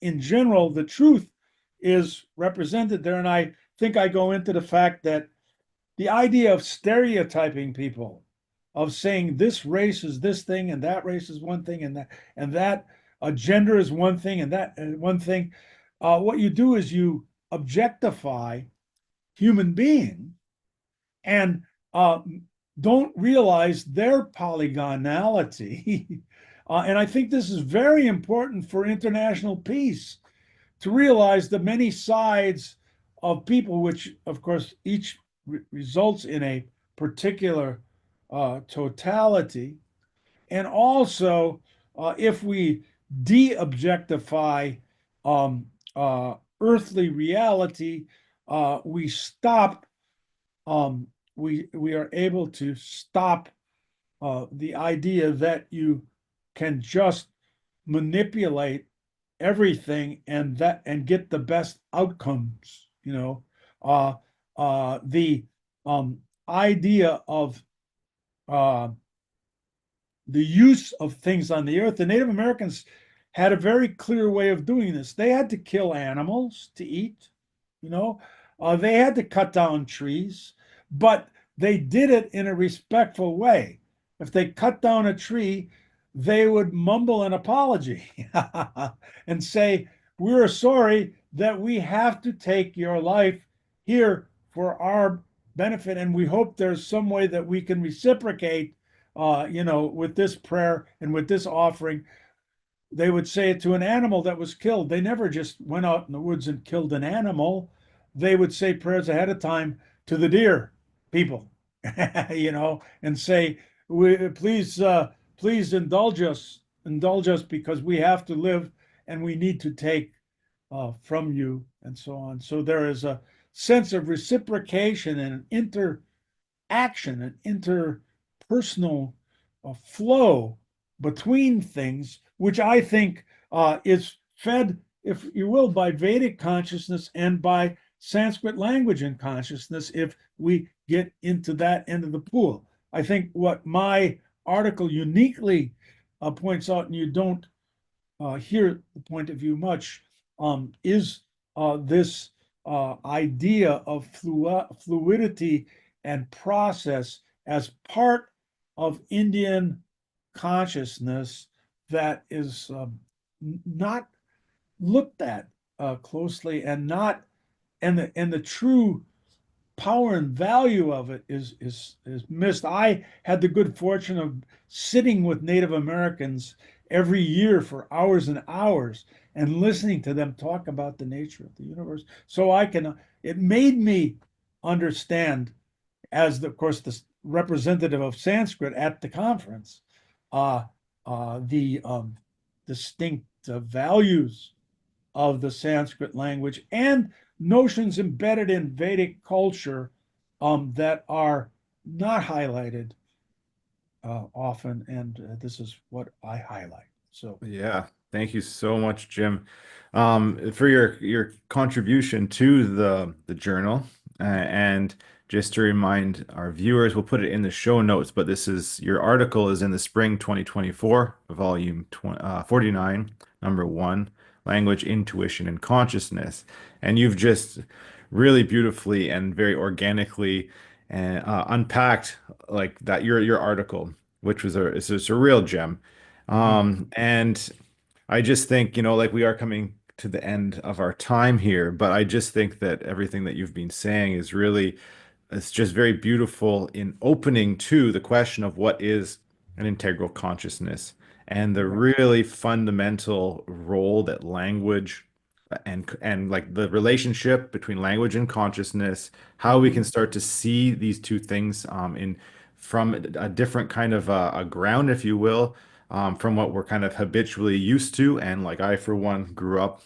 in general, the truth is represented there. And I think I go into the fact that the idea of stereotyping people, of saying this race is this thing and that race is one thing and that gender is one thing, and that one thing. What you do is you objectify human beings and don't realize their polygonality. And I think this is very important for international peace to realize the many sides of people, which, of course, each results in a particular totality. And also, if we de objectify um, earthly reality, we stop we are able to stop the idea that you can just manipulate everything and get the best outcomes. Uh, the idea of uh, the use of things on the earth. The Native Americans had a very clear way of doing this. They had to kill animals to eat, you know, they had to cut down trees, but they did it in a respectful way. If they cut down a tree, they would mumble an apology and say, "We're sorry that we have to take your life here for our benefit, and we hope there's some way that we can reciprocate with this prayer and with this offering." They would say it to an animal that was killed. They never just went out in the woods and killed an animal. They would say prayers ahead of time to the deer people, and say, Please, please indulge us because we have to live and we need to take from you," and so on. So there is a sense of reciprocation and an interaction, an interpersonal flow between things, which I think is fed, if you will, by Vedic consciousness and by Sanskrit language and consciousness, if we get into that end of the pool. I think what my article uniquely points out, and you don't hear the point of view much, is this idea of fluidity and process as part of Indian consciousness that is not looked at closely, and not and the true power and value of it is missed. I had the good fortune of sitting with Native Americans every year for hours and hours and listening to them talk about the nature of the universe. So it made me understand, as of course the representative of Sanskrit at the conference, uh, the distinct values of the Sanskrit language and notions embedded in Vedic culture that are not highlighted often, and this is what I highlight. So Yeah, thank you so much, Jim, for your contribution to the journal. And just to remind our viewers, we'll put it in the show notes, but your article is in the spring 2024, volume 49, number 1, Language, Intuition, and Consciousness. And you've just really beautifully and very organically unpacked like that your article, which was it's a real gem. And I just think, like we are coming to the end of our time here, but I just think that everything that you've been saying is really, it's just very beautiful in opening to the question of what is an integral consciousness and the yeah. really fundamental role that language and like the relationship between language and consciousness, how we can start to see these two things in from a different kind of a ground, if you will, from what we're kind of habitually used to. And like I, for one, grew up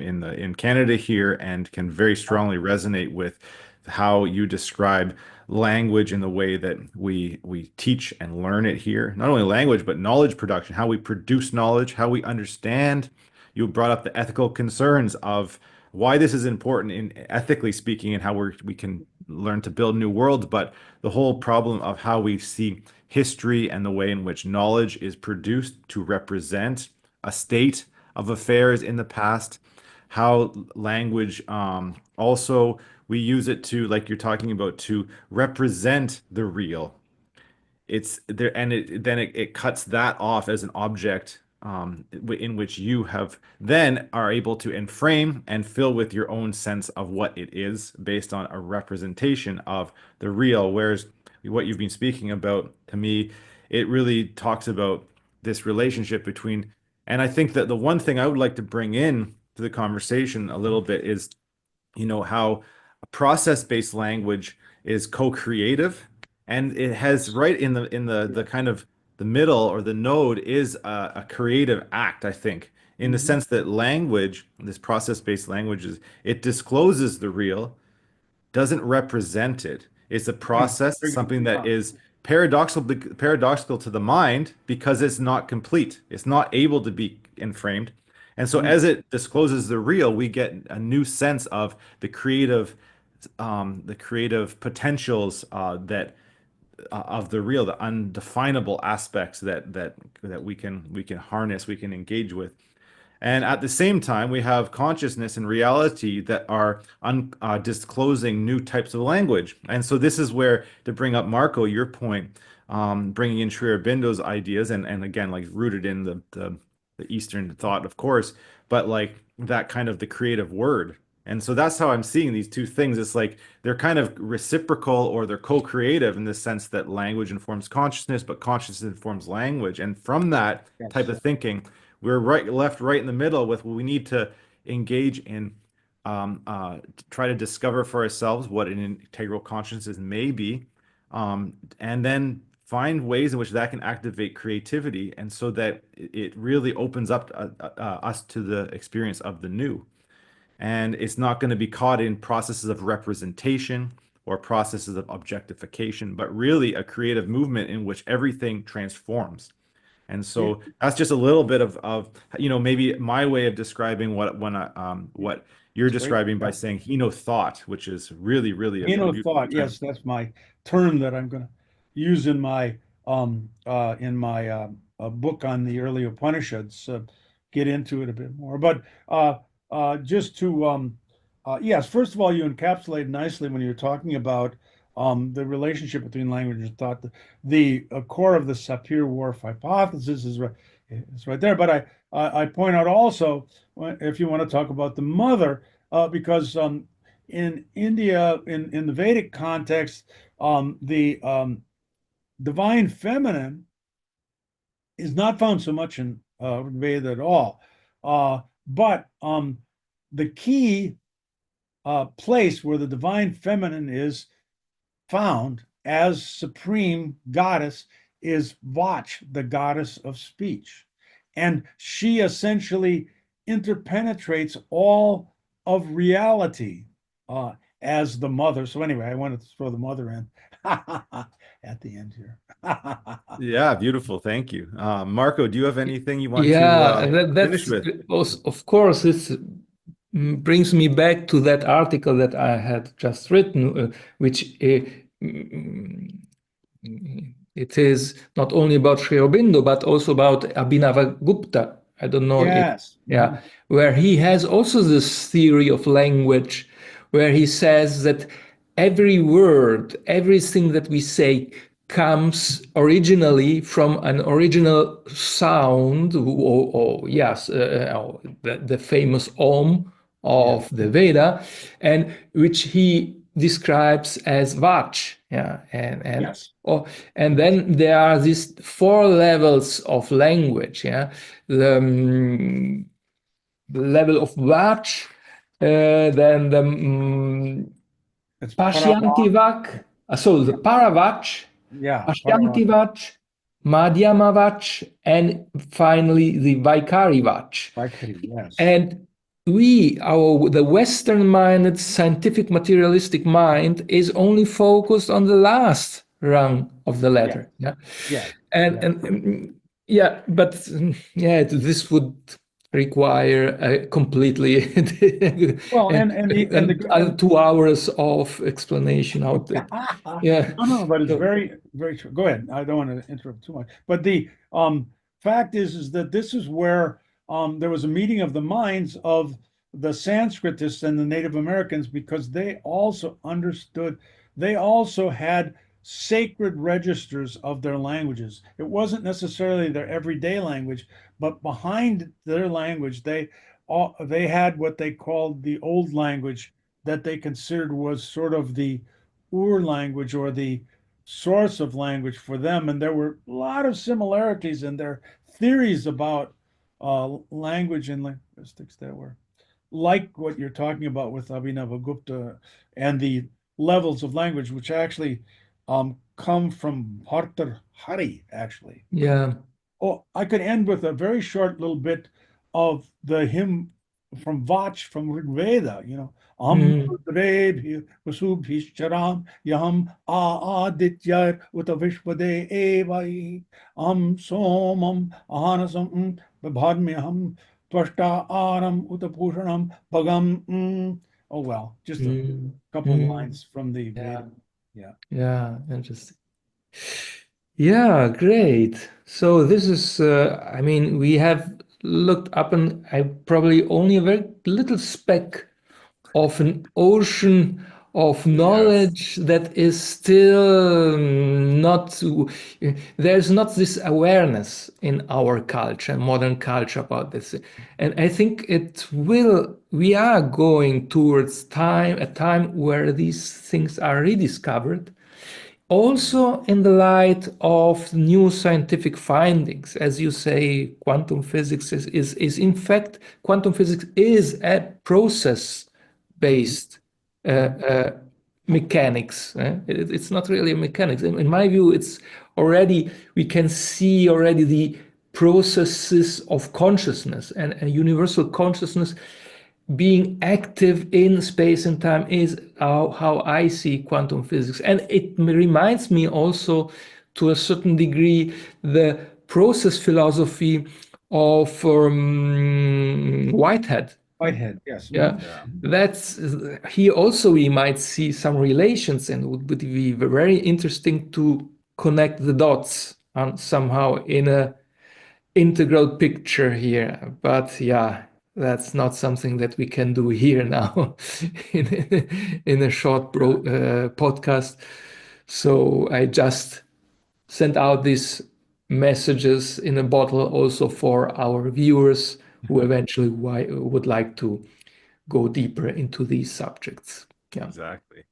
in Canada here and can very strongly resonate with how you describe language in the way that we teach and learn it here. Not only language, but knowledge production, how we produce knowledge, how we understand. You brought up the ethical concerns of why this is important in ethically speaking and how we can learn to build new worlds, but the whole problem of how we see history and the way in which knowledge is produced to represent a state of affairs in the past, how language also we use it to, like you're talking about, to represent the real. It's there, and it cuts that off as an object in which you have then are able to enframe and fill with your own sense of what it is based on a representation of the real. Whereas what you've been speaking about, to me, it really talks about this relationship between, and I think that the one thing I would like to bring in to the conversation a little bit is, how a process-based language is co-creative, and it has right in the kind of the middle or the node is a creative act, I think, in the Mhm. sense that language, this process-based languages, it discloses the real, doesn't represent it. It's a process, Very good. something that is paradoxical to the mind because it's not complete. It's not able to be enframed. And so Mhm. as it discloses the real, we get a new sense of the creative potentials that of the real, the undefinable aspects that we can harness, we can engage with. And at the same time, we have consciousness and reality that are disclosing new types of language. And so this is where, to bring up Marco, your point, bringing in Sri Aurobindo's ideas, and again, like rooted in the Eastern thought, of course, but like that kind of the creative word. And so that's how I'm seeing these two things. It's like they're kind of reciprocal or they're co-creative in the sense that language informs consciousness, but consciousness informs language. And from that type Yes. of thinking, we're right in the middle with we need to engage in try to discover for ourselves what an integral consciousness may be, and then find ways in which that can activate creativity, and so that it really opens up us to the experience of the new. And it's not going to be caught in processes of representation or processes of objectification, but really a creative movement in which everything transforms. And Yeah, so that's just a little bit of maybe my way of describing yeah, what you're it's great. describing by saying thought, which is really, really a beautiful Thought, term. yes, that's my term that I'm going to use in my book on the early Upanishads. Get into it a bit more, but just to yes, first of all, you encapsulate nicely when you're talking about the relationship between language and thought. The core of the Sapir-Whorf hypothesis is right there. But I point out also, if you want to talk about the mother, because in India, in the Vedic context, the divine feminine is not found so much in Veda at all. But the key place where the divine feminine is found as supreme goddess is Vach, the goddess of speech. And she essentially interpenetrates all of reality uh, as the mother. So, anyway, I wanted to throw the mother in at the end here. Yeah, beautiful. Thank you. Marco, do you have anything you want to Yeah, finish that's with? also, of course, this brings me back to that article that I had just written, which mm, it is not only about Sri Aurobindo, but also about Abhinavagupta. I don't know if, Yes. yeah, where he has also this theory of language, where he says that every word, everything that we say comes originally from an original sound, or yes, the famous Om Yeah. of the Veda, and which he describes as Vach. Yeah, Yes. oh, and Yes. then there are these four levels of language. Yeah, the level of Vach, then the It's Parava. Pashyantivak, so the Paravach, Yeah. Parava. Pashyantivach, Madhyamavach, and finally the Vaikarivach. Vaikari. Yes. And the Western-minded, scientific, materialistic mind is only focused on the last rung of the Yeah. ladder. Yeah, Yeah. and Yeah. yeah, but yeah, this would require a completely Well, and 2 hours of explanation. How that, yeah. no, no, but it's So, very, very true. Go ahead. I don't want to interrupt too much. But the fact is that this is where there was a meeting of the minds of the Sanskritists and the Native Americans because they also understood, they also had sacred registers of their languages. It wasn't necessarily their everyday language, but behind their language, they had what they called the old language that they considered was sort of the Ur language or the source of language for them. And there were a lot of similarities in their theories about language and linguistics that were like what you're talking about with Abhinavagupta and the levels of language, which actually come from Bhartar Hari, actually. Yeah. Oh, I could end with a very short little bit of the hymn from Vach from Rig Veda, Mm. Vasubhishcharam Yaham Adityar Uta Vishwade Evai Somam Ahanasam Bhadmyaham Tvashta Aram Uta Pushanam Bhagam. Oh well, just a Mm. couple of Mm. lines from the Yeah. Veda. Yeah. Yeah. Interesting. Yeah, great. So this is, I mean, we have looked up and I probably only a very little speck of an ocean of Yes. knowledge that is still not, there's not this awareness in our culture, modern culture about this. And I think we are going towards a time where these things are rediscovered also, in the light of new scientific findings, as you say, quantum physics is in fact, quantum physics is a process-based uh, uh, mechanics. It's not really a mechanics. In my view, it's already, we can see already the processes of consciousness and a universal consciousness being active in space and time is how I see quantum physics. And it reminds me also, to a certain degree, the process philosophy of Whitehead. Whitehead, yes. Yeah, Yeah. that's here also we might see some relations, and would be very interesting to connect the dots somehow in a integral picture here. But yeah, that's not something that we can do here now in a short podcast. So I just sent out these messages in a bottle also for our viewers who eventually would like to go deeper into these subjects. Yeah. Exactly.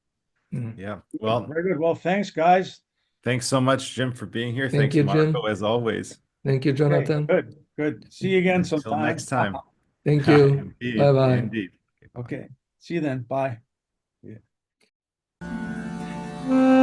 Mm. Yeah. Good, Well, very good. Well, thanks, guys. thanks so much, Jim, for being here. Thank Thanks, you, Marco, Jim. as always. Thank you, Okay, Jonathan. good, good. See you again Until sometime. next time. Thank you. Indeed. Bye-bye. Indeed. Okay, bye. Okay, see you then. Bye. Yeah.